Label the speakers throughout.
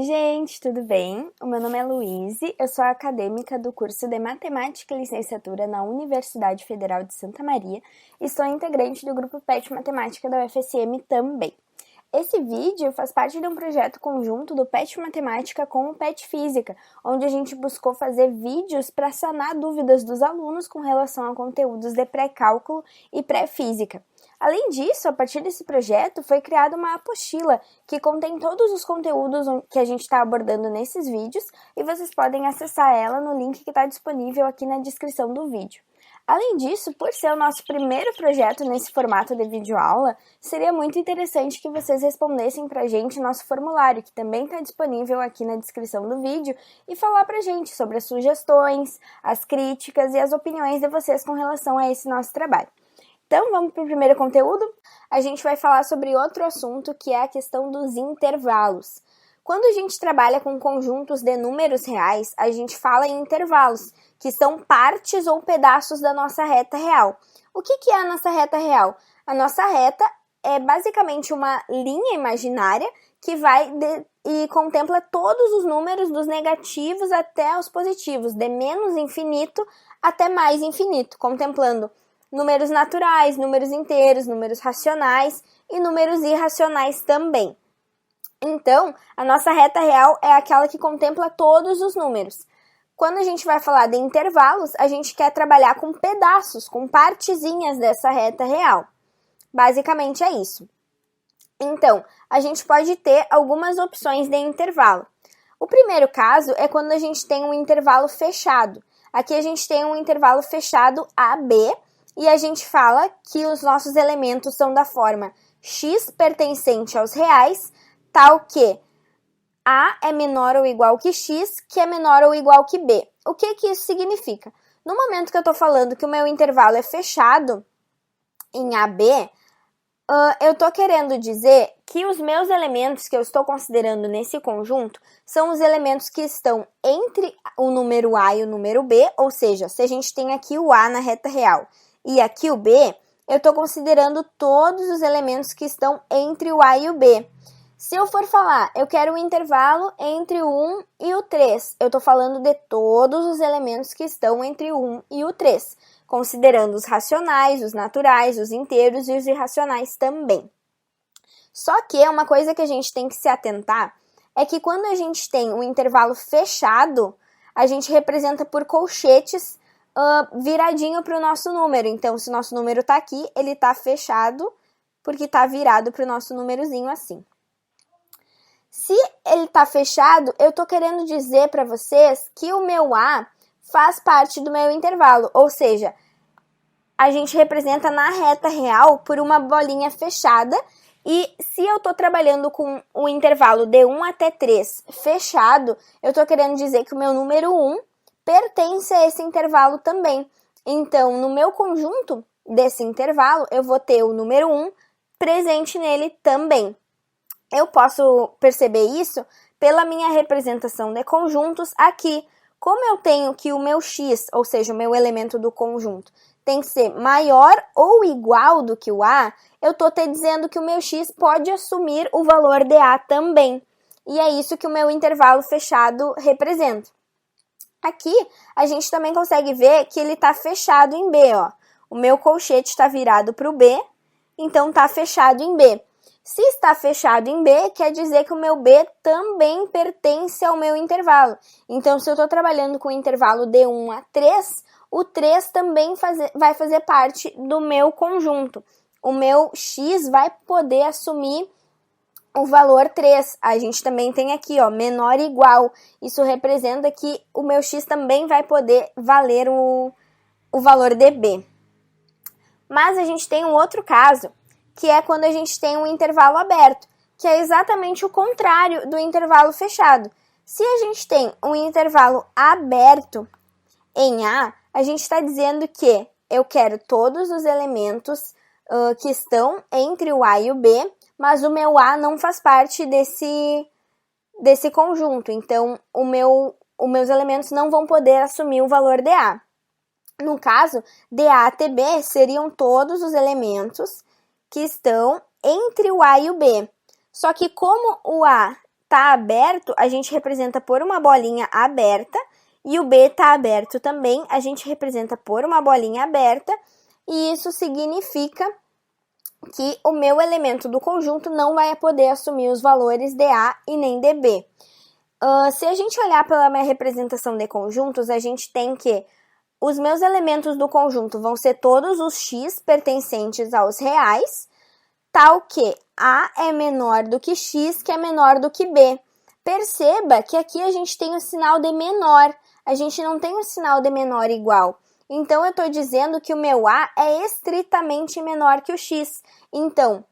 Speaker 1: gente, tudo bem? O meu nome é Luíse, eu sou acadêmica do curso de Matemática e Licenciatura na Universidade Federal de Santa Maria e sou integrante do grupo PET Matemática da UFSM também. Esse vídeo faz parte de um projeto conjunto do PET Matemática com o PET Física, onde a gente buscou fazer vídeos para sanar dúvidas dos alunos com relação a conteúdos de pré-cálculo e pré-física. Além disso, a partir desse projeto, foi criada uma apostila que contém todos os conteúdos que a gente está abordando nesses vídeos e vocês podem acessar ela no link que está disponível aqui na descrição do vídeo. Além disso, por ser o nosso primeiro projeto nesse formato de videoaula, seria muito interessante que vocês respondessem pra gente nosso formulário, que também está disponível aqui na descrição do vídeo, e falar pra gente sobre as sugestões, as críticas e as opiniões de vocês com relação a esse nosso trabalho. Então, vamos para o primeiro conteúdo? A gente vai falar sobre outro assunto, que é a questão dos intervalos. Quando a gente trabalha com conjuntos de números reais, a gente fala em intervalos, que são partes ou pedaços da nossa reta real. O que é a nossa reta real? A nossa reta é basicamente uma linha imaginária que vai e contempla todos os números dos negativos até os positivos, de menos infinito até mais infinito, contemplando números naturais, números inteiros, números racionais e números irracionais também. Então, a nossa reta real é aquela que contempla todos os números. Quando a gente vai falar de intervalos, a gente quer trabalhar com pedaços, com partezinhas dessa reta real. Basicamente é isso. Então, a gente pode ter algumas opções de intervalo. O primeiro caso é quando a gente tem um intervalo fechado. Aqui a gente tem um intervalo fechado AB e a gente fala que os nossos elementos são da forma x pertencente aos reais, tal que A é menor ou igual que X, que é menor ou igual que B. O que isso significa? No momento que eu estou falando que o meu intervalo é fechado em AB, eu estou querendo dizer que os meus elementos que eu estou considerando nesse conjunto são os elementos que estão entre o número A e o número B, ou seja, se a gente tem aqui o A na reta real e aqui o B, eu estou considerando todos os elementos que estão entre o A e o B. Se eu for falar, eu quero um intervalo entre o 1 e o 3, eu estou falando de todos os elementos que estão entre o 1 e o 3, considerando os racionais, os naturais, os inteiros e os irracionais também. Só que uma coisa que a gente tem que se atentar é que quando a gente tem um intervalo fechado, a gente representa por colchetes viradinho para o nosso número. Então, se o nosso número está aqui, ele está fechado porque está virado para o nosso númerozinho assim. Se ele está fechado, eu estou querendo dizer para vocês que o meu A faz parte do meu intervalo, ou seja, a gente representa na reta real por uma bolinha fechada e se eu estou trabalhando com o intervalo de 1 até 3 fechado, eu estou querendo dizer que o meu número 1 pertence a esse intervalo também. Então, no meu conjunto desse intervalo, eu vou ter o número 1 presente nele também. Eu posso perceber isso pela minha representação de conjuntos aqui. Como eu tenho que o meu x, ou seja, o meu elemento do conjunto, tem que ser maior ou igual do que o A, eu estou te dizendo que o meu x pode assumir o valor de A também. E é isso que o meu intervalo fechado representa. Aqui, a gente também consegue ver que ele está fechado em B. Ó. O meu colchete está virado para o B, então está fechado em B. Se está fechado em B, quer dizer que o meu B também pertence ao meu intervalo. Então, se eu estou trabalhando com o intervalo de 1 a 3, o 3 também vai fazer parte do meu conjunto. O meu x vai poder assumir o valor 3. A gente também tem aqui, ó, menor ou igual. Isso representa que o meu x também vai poder valer o valor de B. Mas a gente tem um outro caso, que é quando a gente tem um intervalo aberto, que é exatamente o contrário do intervalo fechado. Se a gente tem um intervalo aberto em A, a gente está dizendo que eu quero todos os elementos que estão entre o A e o B, mas o meu A não faz parte desse conjunto, então os meus elementos não vão poder assumir o valor de A. No caso, de A até B seriam todos os elementos que estão entre o A e o B. Só que como o A está aberto, a gente representa por uma bolinha aberta, e o B está aberto também, a gente representa por uma bolinha aberta, e isso significa que o meu elemento do conjunto não vai poder assumir os valores dA e nem dB. Se a gente olhar pela minha representação de conjuntos, a gente tem que os meus elementos do conjunto vão ser todos os x pertencentes aos reais, tal que A é menor do que x, que é menor do que B. Perceba que aqui a gente tem o sinal de menor, a gente não tem o sinal de menor igual. Então, eu estou dizendo que o meu A é estritamente menor que o x. Então,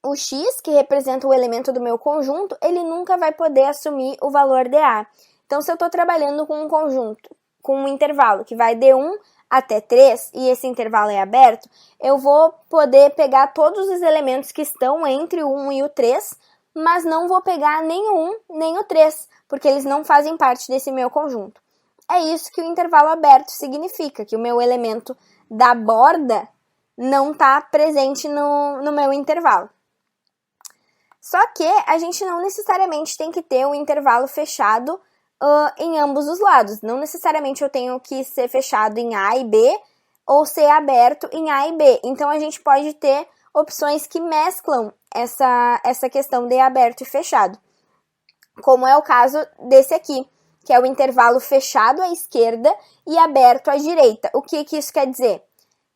Speaker 1: o x, que representa o elemento do meu conjunto, ele nunca vai poder assumir o valor de A. Então, se eu estou trabalhando com um conjunto, com um intervalo que vai de 1 até 3, e esse intervalo é aberto, eu vou poder pegar todos os elementos que estão entre o 1 e o 3, mas não vou pegar nem o 1 nem o 3, porque eles não fazem parte desse meu conjunto. É isso que o intervalo aberto significa, que o meu elemento da borda não está presente no meu intervalo. Só que a gente não necessariamente tem que ter um intervalo fechado em ambos os lados. Não necessariamente eu tenho que ser fechado em A e B ou ser aberto em A e B. Então, a gente pode ter opções que mesclam essa questão de aberto e fechado. Como é o caso desse aqui, que é o intervalo fechado à esquerda e aberto à direita. O que isso quer dizer?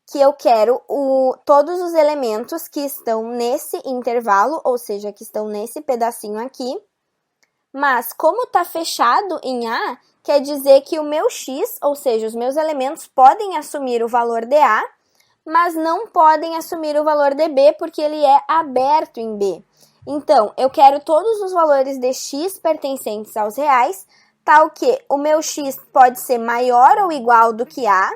Speaker 1: Que eu quero todos os elementos que estão nesse intervalo, ou seja, que estão nesse pedacinho aqui, mas como está fechado em A, quer dizer que o meu x, ou seja, os meus elementos podem assumir o valor de A, mas não podem assumir o valor de B, porque ele é aberto em B. Então, eu quero todos os valores de x pertencentes aos reais, tal que o meu x pode ser maior ou igual do que A,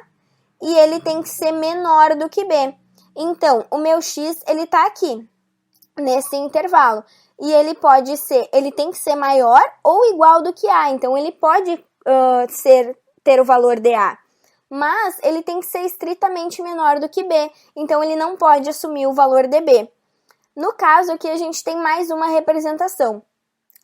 Speaker 1: e ele tem que ser menor do que B. Então, o meu x, ele está aqui, nesse intervalo. E ele tem que ser maior ou igual do que A. Então, ele pode ter o valor de A. Mas ele tem que ser estritamente menor do que B. Então, ele não pode assumir o valor de B. No caso aqui, a gente tem mais uma representação.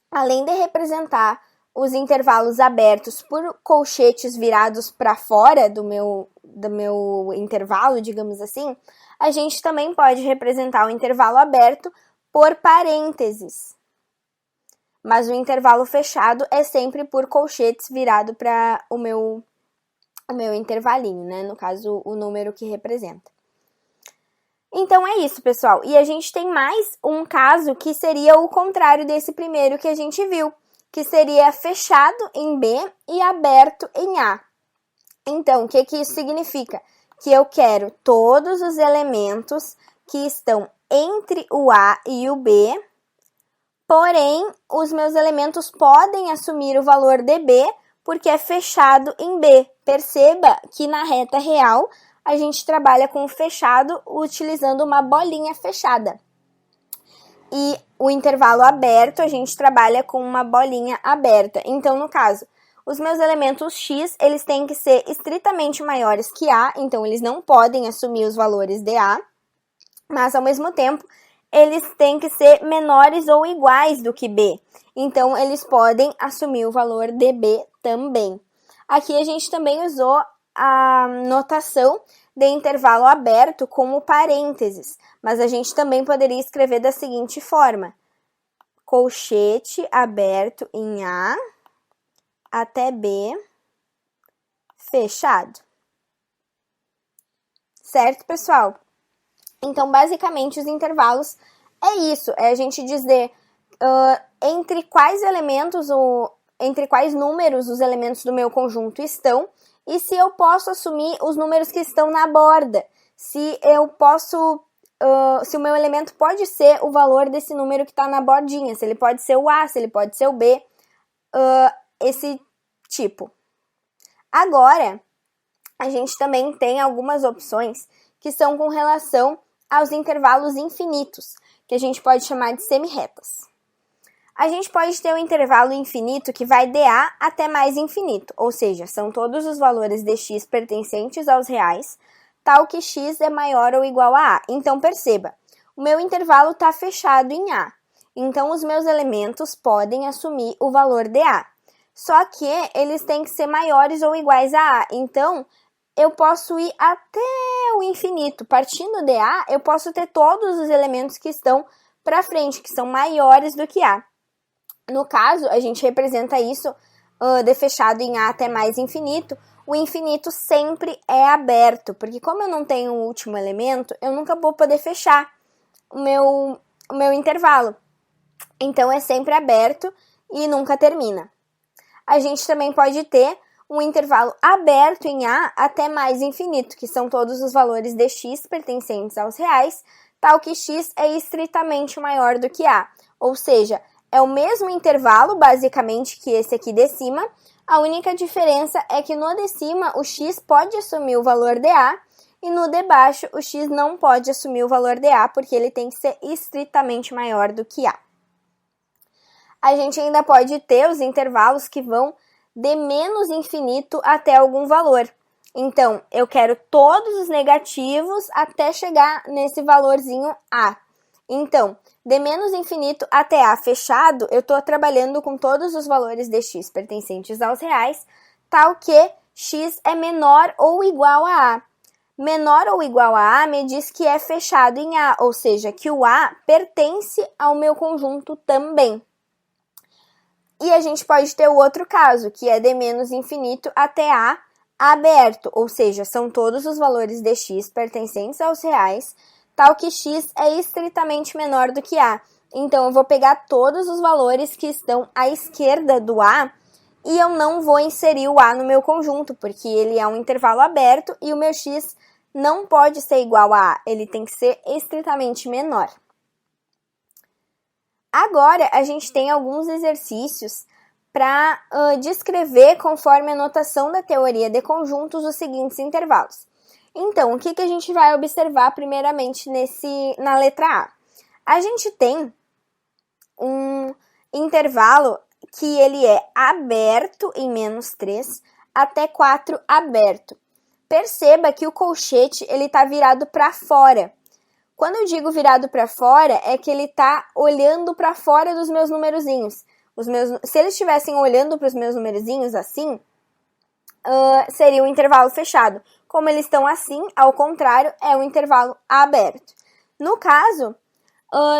Speaker 1: Além de representar os intervalos abertos por colchetes virados para fora do meu intervalo, digamos assim, a gente também pode representar o intervalo aberto por parênteses. Mas o intervalo fechado é sempre por colchetes virado para o meu intervalinho, né? No caso, o número que representa. Então, é isso, pessoal. E a gente tem mais um caso que seria o contrário desse primeiro que a gente viu, que seria fechado em B e aberto em A. Então, o que isso significa? Que eu quero todos os elementos que estão entre o A e o B, porém, os meus elementos podem assumir o valor de B, porque é fechado em B. Perceba que na reta real, a gente trabalha com o fechado utilizando uma bolinha fechada. E o intervalo aberto, a gente trabalha com uma bolinha aberta. Então, no caso, os meus elementos x, eles têm que ser estritamente maiores que A, então eles não podem assumir os valores de A, mas, ao mesmo tempo, eles têm que ser menores ou iguais do que B. Então, eles podem assumir o valor de B também. Aqui, a gente também usou a notação de intervalo aberto como parênteses, mas a gente também poderia escrever da seguinte forma: colchete aberto em A até B fechado. Certo, pessoal? Então, basicamente, os intervalos é isso, é a gente dizer entre quais elementos, entre quais números os elementos do meu conjunto estão, e se eu posso assumir os números que estão na borda, se o meu elemento pode ser o valor desse número que está na bordinha, se ele pode ser o A, se ele pode ser o B, esse tipo. Agora, a gente também tem algumas opções que são com relação aos intervalos infinitos, que a gente pode chamar de semirretas. A gente pode ter um intervalo infinito que vai de A até mais infinito, ou seja, são todos os valores de x pertencentes aos reais, tal que x é maior ou igual a A. Então, perceba, o meu intervalo está fechado em A. Então, os meus elementos podem assumir o valor de A. Só que eles têm que ser maiores ou iguais a A. Então, eu posso ir até o infinito. Partindo de A, eu posso ter todos os elementos que estão para frente, que são maiores do que A. No caso, a gente representa isso de fechado em A até mais infinito. O infinito sempre é aberto, porque como eu não tenho um último elemento, eu nunca vou poder fechar o meu intervalo. Então, é sempre aberto e nunca termina. A gente também pode ter um intervalo aberto em A até mais infinito, que são todos os valores de x pertencentes aos reais, tal que x é estritamente maior do que A. Ou seja, é o mesmo intervalo, basicamente, que esse aqui de cima. A única diferença é que no de cima o x pode assumir o valor de A e no de baixo o x não pode assumir o valor de A, porque ele tem que ser estritamente maior do que A. A gente ainda pode ter os intervalos que vão de menos infinito até algum valor. Então, eu quero todos os negativos até chegar nesse valorzinho A. Então, de menos infinito até A fechado, eu estou trabalhando com todos os valores de x pertencentes aos reais, tal que x é menor ou igual a A. Menor ou igual a A me diz que é fechado em A, ou seja, que o A pertence ao meu conjunto também. E a gente pode ter o outro caso, que é de menos infinito até A aberto, ou seja, são todos os valores de x pertencentes aos reais, tal que x é estritamente menor do que A. Então, eu vou pegar todos os valores que estão à esquerda do A e eu não vou inserir o A no meu conjunto, porque ele é um intervalo aberto e o meu x não pode ser igual a A, ele tem que ser estritamente menor. Agora, a gente tem alguns exercícios para descrever, conforme a notação da teoria de conjuntos, os seguintes intervalos. Então, o que a gente vai observar primeiramente na letra A? A gente tem um intervalo que ele é aberto em menos 3 até 4 aberto. Perceba que o colchete está virado para fora. Quando eu digo virado para fora, é que ele está olhando para fora dos meus numerozinhos. Se eles estivessem olhando para os meus numerozinhos assim, seria um intervalo fechado. Como eles estão assim, ao contrário, é um intervalo aberto. No caso,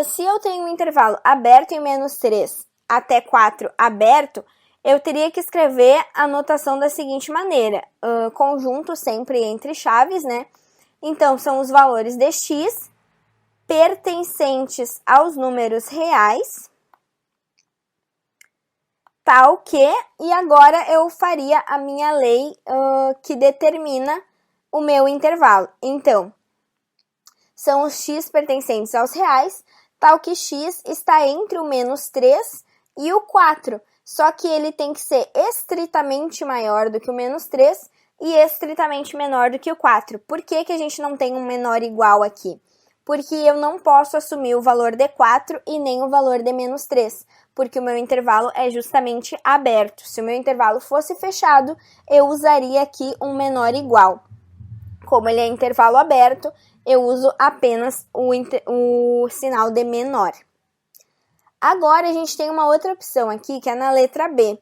Speaker 1: se eu tenho um intervalo aberto em menos 3 até 4 aberto, eu teria que escrever a notação da seguinte maneira. Conjunto sempre entre chaves, né? Então, são os valores de x pertencentes aos números reais, tal que, e agora eu faria a minha lei que determina o meu intervalo. Então, são os x pertencentes aos reais, tal que x está entre o menos 3 e o 4, só que ele tem que ser estritamente maior do que o menos 3 e estritamente menor do que o 4. Por que a gente não tem um menor igual aqui? Porque eu não posso assumir o valor de 4 e nem o valor de menos 3, porque o meu intervalo é justamente aberto. Se o meu intervalo fosse fechado, eu usaria aqui um menor igual. Como ele é intervalo aberto, eu uso apenas o sinal de menor. Agora, a gente tem uma outra opção aqui, que é na letra B,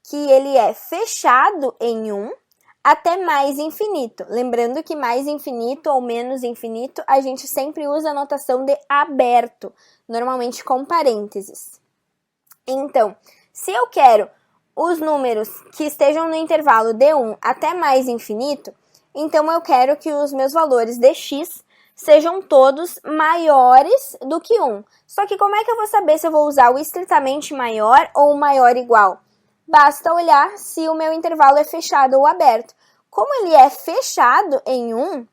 Speaker 1: que ele é fechado em 1, até mais infinito. Lembrando que mais infinito ou menos infinito, a gente sempre usa a notação de aberto, normalmente com parênteses. Então, se eu quero os números que estejam no intervalo de 1 até mais infinito, então eu quero que os meus valores de x sejam todos maiores do que 1. Só que como é que eu vou saber se eu vou usar o estritamente maior ou o maior igual? Basta olhar se o meu intervalo é fechado ou aberto. Como ele é fechado em 1,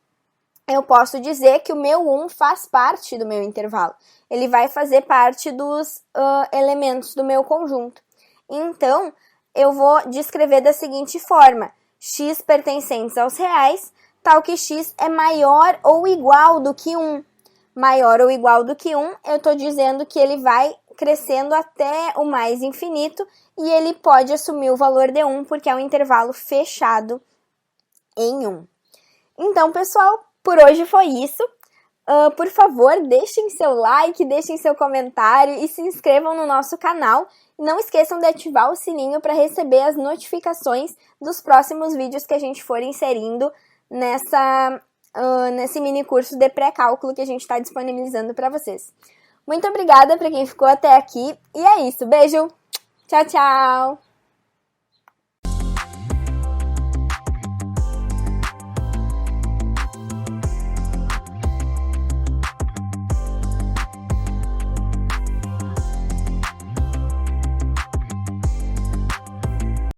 Speaker 1: eu posso dizer que o meu 1 faz parte do meu intervalo. Ele vai fazer parte dos elementos do meu conjunto. Então, eu vou descrever da seguinte forma. X pertencentes aos reais, tal que x é maior ou igual do que 1. Maior ou igual do que 1, eu estou dizendo que ele vai crescendo até o mais infinito e ele pode assumir o valor de 1 porque é um intervalo fechado em 1. Então, pessoal, por hoje foi isso. Por favor, deixem seu like, deixem seu comentário e se inscrevam no nosso canal. Não esqueçam de ativar o sininho para receber as notificações dos próximos vídeos que a gente for inserindo nesse mini curso de pré-cálculo que a gente está disponibilizando para vocês. Muito obrigada para quem ficou até aqui e é isso. Beijo! Tchau, tchau!